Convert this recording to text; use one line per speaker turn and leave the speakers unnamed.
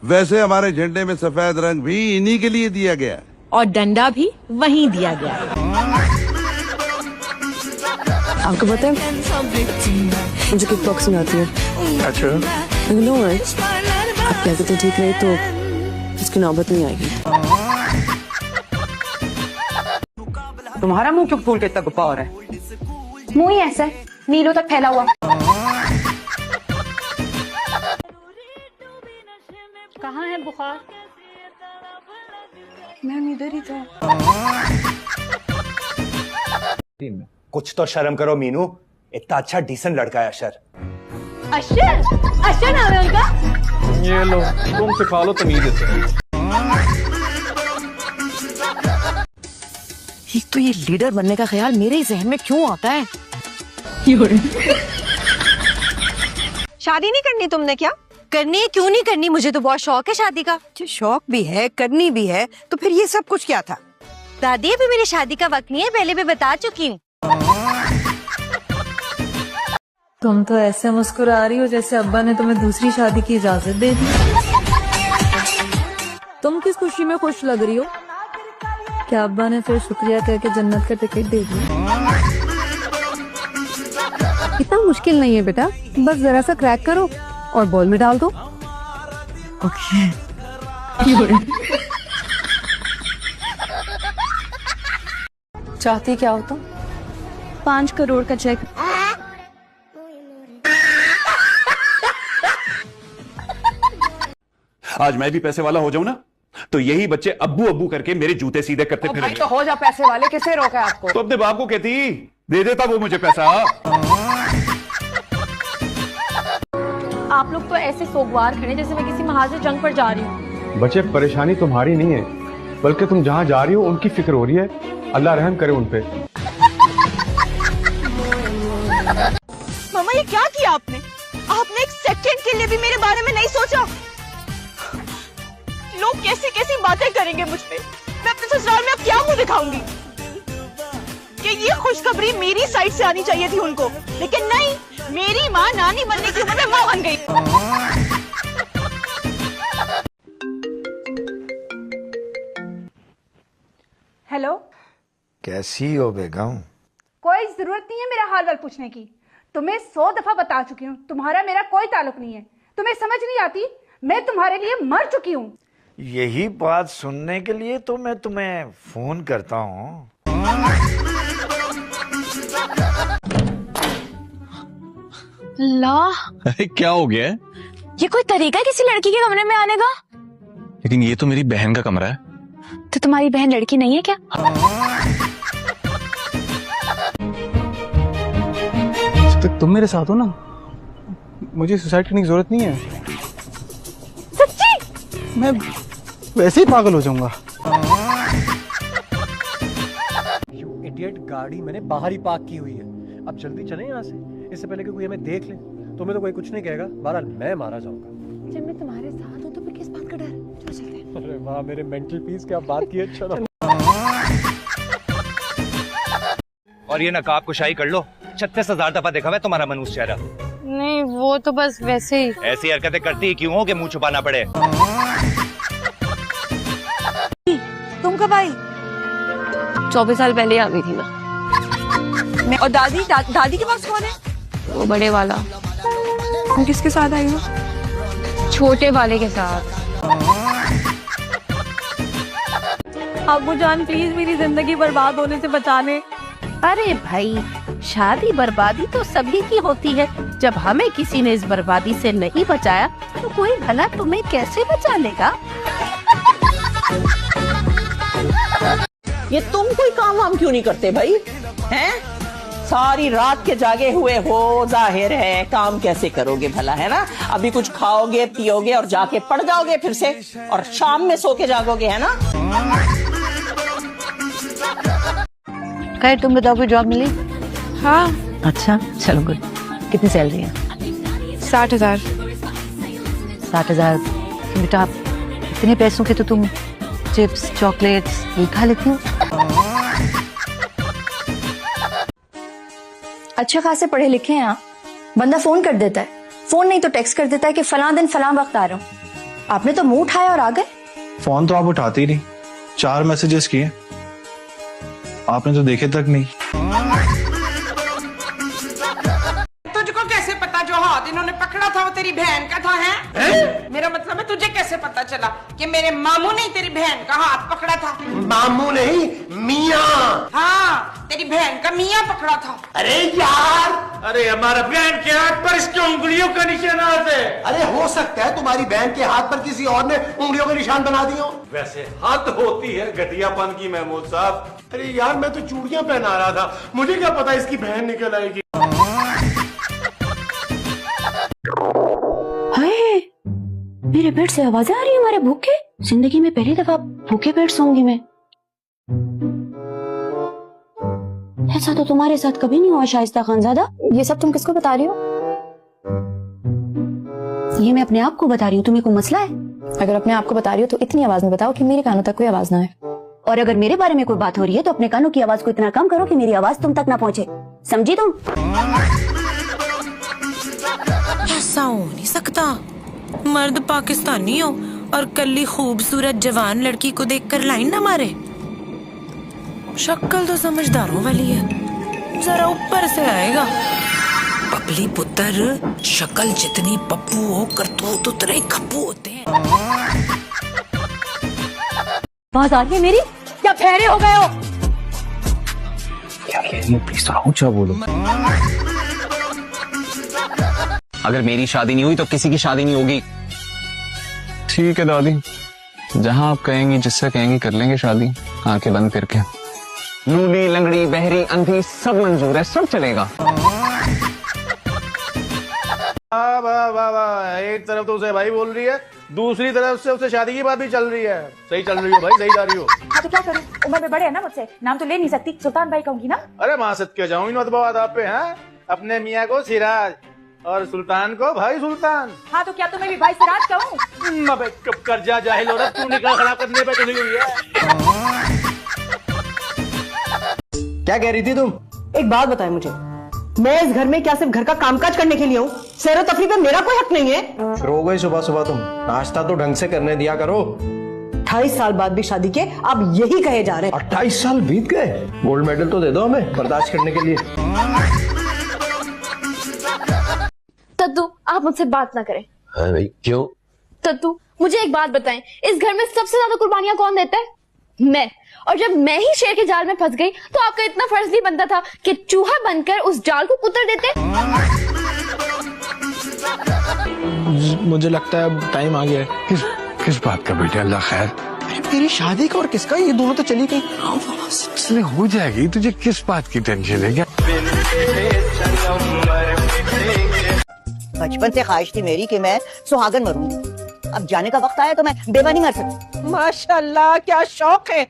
वैसे हमारे झंडे में सफेद रंग भी इन्हीं के लिए दिया गया है।
और डंडा भी वहीं दिया गया।
आपको पता है मुझे किक बॉक्सिंग आती है।
अच्छा,
नो वर्ड्स, आप कहते तो ठीक रहे तो उसकी नौबत नहीं आएगी।
तुम्हारा मुंह क्यों फूल के इतना गुप्पा हो रहा है?
मुंह ही ऐसा है, नीलों तक फैला हुआ।
कहाँ है बुखार?
मैम इधर ही था।
कुछ तो शर्म करो मीनू, इतना अच्छा डिसेंट लड़का है अशर।
अशर? अशर नाम है उनका?
ये लो, तुम सिखा लो तमीज से।
एक तो ये लीडर बनने का ख्याल मेरे जहन में क्यों आता है?
शादी नहीं करनी तुमने क्या?
करनी है, क्यों नहीं करनी? मुझे तो बहुत शौक है शादी का।
शौक भी है, करनी भी है, तो फिर ये सब कुछ क्या था?
दादी अभी मेरी शादी का वक्त नहीं है, पहले भी बता चुकी हूँ।
तुम तो ऐसे मुस्कुरा रही हो जैसे अब्बा ने तुम्हें दूसरी शादी की इजाजत दे दी। तुम किस खुशी में खुश लग रही हो? क्या अब्बा ने फिर शुक्रिया करके जन्नत का टिकट दे दिया?
इतना मुश्किल नहीं है बेटा, बस जरा सा क्रैक करो और बॉल में डाल दो। ओके।
चाहती क्या हो तुम?
5 करोड़ का चेक।
आज मैं भी पैसे वाला हो जाऊं ना, तो यही बच्चे अब्बू अब्बू करके मेरे जूते सीधे करते
भाई
फिरेंगे।
तो हो जा पैसे वाले, किसे रोका है आपको?
तो अपने बाप को कहती, दे देता वो मुझे पैसा।
आप लोग तो ऐसे सोगवार खड़े जैसे मैं किसी महाज जंग पर जा रही हूँ।
बच्चे, परेशानी तुम्हारी नहीं है, बल्कि तुम जहाँ जा रही हो उनकी फिक्र हो रही है। अल्लाह रहम करे उन पे।
मम्मा ये क्या किया आपने? आपने एक सेकंड के लिए भी मेरे बारे में नहीं सोचा? लोग कैसी कैसी बातें करेंगे मुझ पे। मैं अपने ससुराल में अब क्या मुंह दिखाऊंगी? कि ये खुशखबरी मेरी साइड से आनी चाहिए थी उनको, लेकिन नहीं, मेरी माँ नानी बनने की उम्र में माँ बन गई।
हेलो,
कैसी हो बेगम?
कोई जरूरत नहीं है मेरा हाल वाल पूछने की। तुम्हें 100 दफा बता चुकी हूँ, तुम्हारा मेरा कोई ताल्लुक नहीं है। तुम्हें समझ नहीं आती? मैं तुम्हारे लिए मर चुकी हूँ।
यही बात सुनने के लिए तो मैं तुम्हें फोन करता हूँ।
अल्लाह,
अरे क्या हो गया है?
ये कोई तरीका है किसी लड़की के कमरे में आने का?
लेकिन ये तो मेरी बहन का कमरा है।
तो तुम्हारी बहन लड़की नहीं है क्या?
तो तुम मेरे साथ हो ना, मुझे सुसाइड करने की जरूरत नहीं है।
सच्ची?
मैं वैसे ही पागल हो जाऊंगा।
यू इडियट, गाड़ी मैंने बाहर ही पार्क की हुई है। अब जल्दी चलें यहाँ से, इससे पहले कि कोई हमें देख ले। तुम्हें तो कोई कुछ नहीं कहेगा, बहरहाल मैं मारा जाऊंगा।
जब मैं तुम्हारे साथ हूँ तो फिर किस बात का डर? चलो चलते हैं।
अरे वाह, मेरे मेंटल पीस क्या बात की है। चलो। और ये नकाब कुशाई कर लो, 36,000 दफा देखा हुआ है तुम्हारा मनूस चेहरा।
नहीं, वो तो बस वैसे ही।
ऐसी हरकतें करती क्यों हो कि मुंह छुपाना पड़े?
तुम कब आई?
24 साल पहले आ गई थी मैं।
और दादी दादी के पास कौन है?
वो बड़े वाला।
तुम किसके साथ आई हो?
छोटे वाले के साथ।
अब्बू जान प्लीज मेरी जिंदगी बर्बाद होने से बचा ले।
अरे भाई, शादी बर्बादी तो सभी की होती है। जब हमें किसी ने इस बर्बादी से नहीं बचाया तो कोई भला तुम्हें कैसे बचा लेगा?
ये तुम कोई काम वाम क्यों नहीं करते भाई? हैं? सारी रात के जागे हुए हो, जाहिर है काम कैसे करोगे भला, है ना? अभी कुछ खाओगे पियोगे और जाके पड़ जाओगे फिर से, और शाम में सो के जागोगे, है ना?
खैर तुम बताओ, कोई जॉब मिली?
हाँ।
अच्छा, चलो गुड। कितनी सैलरी है?
60,000।
60,000। बेटा इतने पैसों के तो तुम चिप्स चॉकलेट्स ये खा लेती हो।
अच्छे खासे पढ़े लिखे हैं आप। बंदा फोन कर देता है, फोन नहीं तो टेक्स्ट कर देता है कि फलां दिन फलां वक्त आ रहा हूँ।
आपने तो मुंह उठाया और आ गए।
फोन तो आप उठाते ही नहीं, 4 मैसेजेस किए, आपने तो देखे तक नहीं।
तुझको कैसे पता जो हाथ इन्होंने पकड़ा था वो तेरी बहन का था है? मेरा मतलब है तुझे कैसे पता चला कि मेरे मामू ने तेरी बहन का हाथ पकड़ा था?
मामू नहीं, मियाँ।
हाँ, तेरी बहन का मियाँ पकड़ा था।
अरे यार, अरे हमारा बहन के हाथ पर इसकी उंगलियों का निशान है। अरे हो सकता है तुम्हारी बहन के हाथ पर किसी और ने उंगलियों का निशान बना दिए हो। वैसे हद होती है घटियापन की महमूद साहब। अरे यार, मैं तो चूड़ियां पहना रहा था, मुझे क्या पता इसकी बहन निकल आएगी।
हाय, मेरे पेट से आवाजें आ रही है हमारे भूखे। जिंदगी में पहली दफा भूखे पेट सोऊंगी मैं। ऐसा तो तुम्हारे साथ कभी नहीं हुआ शाइस्ता खानजादा। ये सब तुम किसको बता रही हो? ये मैं अपने आप को बता रही हूँ। तुम्हें कोई मसला है? अगर अपने आप को बता रही हो तो इतनी आवाज में बताओ कि मेरे कानों तक कोई आवाज ना आए। और अगर मेरे बारे में कोई बात हो रही है तो अपने कानों की आवाज को इतना कम करो कि मेरी आवाज तुम तक ना पहुंचे। समझी तुम?
ऐसा हो नहीं सकता। मर्द पाकिस्तानी हो और कल्ली खूबसूरत जवान लड़की को देखकर लाइन ना मारे। शक्ल तो समझदारों वाली है, जरा ऊपर से आएगा। पपली पुत्र, शक्ल जितनी पप्पू हो करतूत उतने ही खप्पू होते हैं।
आवाज आ रही है मेरी? क्या ठहरे हो गए हो?
प्लीज थोड़ा ऊंचा बोलो।
अगर मेरी शादी नहीं हुई तो किसी की शादी नहीं होगी।
ठीक है दादी, जहाँ आप कहेंगी, जिससे कहेंगी कर लेंगे शादी, आंखें बंद करके।
लूली, लंगड़ी, बहरी, अंधी सब मंजूर है, सब चलेगा।
एक तरफ तो उसे भाई बोल रही है, दूसरी तरफ से उसे शादी की बात भी चल रही है। सही चल रही हो भाई, सही जा रही हो।
हाँ तो क्या करूँ, उम्र में बड़े है ना मुझसे, नाम तो ले नहीं सकती, सुल्तान भाई कहूंगी ना।
अरे माँ सत्य जाऊँ इन बात आप पे हैं। अपने मियाँ को सिराज और सुल्तान को भाई सुल्तान।
हाँ तो क्या तुम्हें भी भाई सिराज कहूँ?
कब कर्जा जाहिल औरत, तू निकाह खड़ा करने पे चली हुई है।
क्या कह रही थी तुम?
एक बात बताए मुझे, मैं इस घर में क्या सिर्फ घर का कामकाज करने के लिए हूँ? सैर तफरी पे मेरा कोई हक नहीं है।
रो गई सुबह सुबह तुम, नाश्ता तो ढंग से करने दिया करो।
28 साल बाद भी शादी के आप यही कहे जा रहे हैं।
28 साल बीत गए, गोल्ड मेडल तो दे दो हमें बर्दाश्त करने के लिए।
तद्दू, आप मुझसे बात ना करें।
हाँ भाई, क्यों?
तद्दू, मुझे एक बात बताएं, इस घर में सबसे ज्यादा कुर्बानियां कौन देता है? मैं। और जब मैं ही शेर के जाल में फंस गई तो आपका इतना फर्ज नहीं बनता था कि चूहा बनकर उस जाल को कुतर देते?
मुझे लगता है अब टाइम आ गया है। किस बात का बेटे? अल्लाह खैर।
मेरी शादी का और किसका? ये दोनों तो चली गई।
हो जाएगी, तुझे किस बात की टेंशन है? क्या
बचपन से ख्वाहिश थी मेरी कि मैं सुहागन मरूंगी। अब जाने का वक्त आया तो मैं बेवा नहीं मर सकती। माशाल्लाह, क्या शौक है।